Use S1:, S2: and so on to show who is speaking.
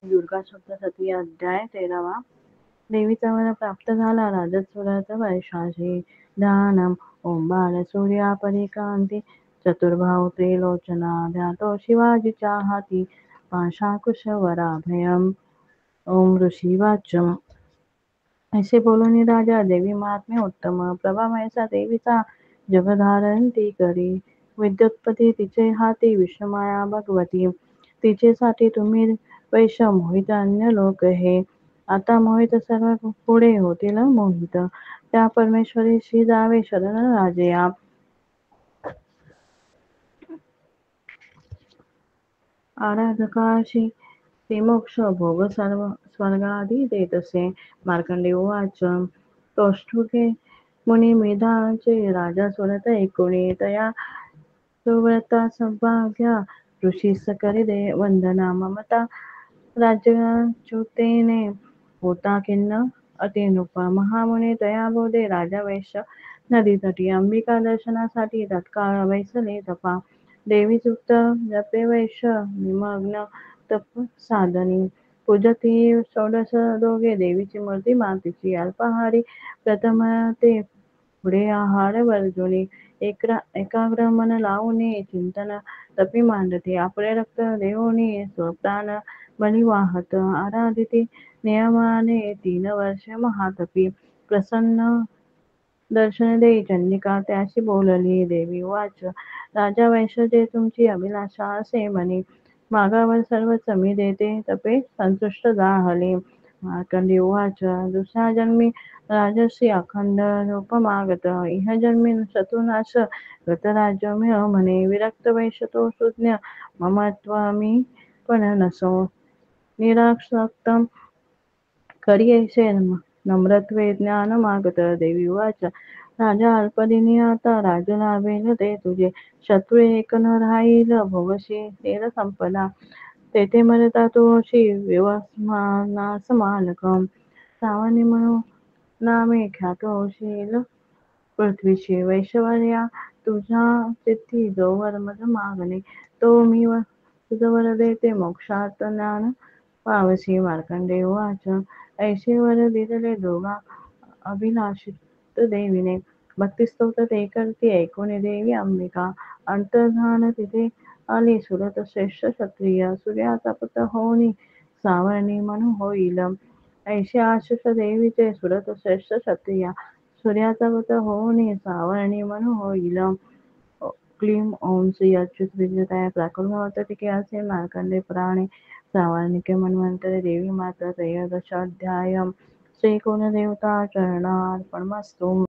S1: दुर्गा सप्तशती अध्याय 13वा. देवीचा वर प्राप्त झाला. राजसुरत वर्षाशी ध्यानम ओम बालसूर्या परिकांती चतुर्भाव त्रिलोचना ध्यातो शिवाजीच्या हाती पाशाकुशवराभयम. ओम ऋषी वाच्यम. असे बोलून राजा देवी महात्म्य उत्तम प्रभामयसा देवीचा जगधारणती करी. विद्युत्पती तिचे हाती विष्णुमाया भगवती. तिचेसाठी तुम्ही वैश मोहित अन्य लोक हे. आता मोहित सर्व पुढे होतील मोहित. त्या परमेश्वरीशी जावे शरण राजया. आराधकाशी ते मोक्ष भोग सर्व स्वर्गादी देतसे. मार्कंडेय उवाच. कौष्टुके मुनी मेधांचे राजा सुरत ऐकुणी तया सुव्रता सौभाग्या ऋषीस करिदे वंदना. ममता राज्याच्युतेने होता खिन्न अतिनृप. महामुनी तया बोधे राजा वैश्य नदीतटी. अंबिका दर्शनासाठी तत्काळ बैसले तपा. देवी सुक्त जपे वैश्य निमग्न तप साधनी. पूजती षोडश दोघे देवीची मूर्ती मातीची. अल्पाहारी प्रथम ते पुढे आहार वर्जुनी. एकाग्र मन लावून चिंतन तपी मांडती. आपले रक्त देऊनी स्वप्राण बळी वाहत. आराधिती नियमाने 3 वर्षे महातपी. प्रसन्न दर्शन देई चंडिका त्याशी बोलली. देवी उवाच. राजा वैश्य तुमची अभिलाषा असे म्हणी. मागावर सर्वच मी देते तपे संतुष्ट जाहले. मार्कंडेय उवाच. दुसऱ्या जन्मी राजर्षी अखंड रूप मागत. इहजन्मी शत्रुनाश गत राज्य मिळ म्हणे. विरक्त वैश्य तो सुज्ञ ममत्व मी पण नसो. निरासक्त करियेसे नम्रत्वे ज्ञान मागत. देवी उवाच. राजा अल्पदिनी आता राज्य लाभेल ते तुझे. शत्रू एक न राहील भोगशी तेल संपदा. तेथे मरता तू होशी विवस्मानास मालक. सावनी म्हणून नामे ख्यात होशील पृथ्वीची. वैश्यवर्या तुझ्या चित्ती जोवर मज मागणे तो मी तुझवर देते मोक्षात ज्ञान पावसी. मार्कंडेय उवाच. ऐसे वर दिलेले दोघा अभिलाषित देवीने. भक्तिस्तोत्र ते करती ऐकुनी देवी अंबिका. अंतर्धान तिथे आली सुरत श्रेष्ठ क्षत्रिय. सूर्याचा पुत्र होऊनी सावर्णी म्हणून होईल. ऐसे आशिष देवीचे सुरत श्रेष्ठ क्षत्रिया. सूर्याचा पुत्र होऊनी सावर्णी म्हणून होईल. क्लीम ओम श्री अच्युत विद्युताय प्राकृतवतटिके असे मार्कंडेय पुराणे सावर्णिके मन्वंतरे देवी माता त्रयोदशाध्याय. श्री कुलदेवता चरणार्पणमस्तु.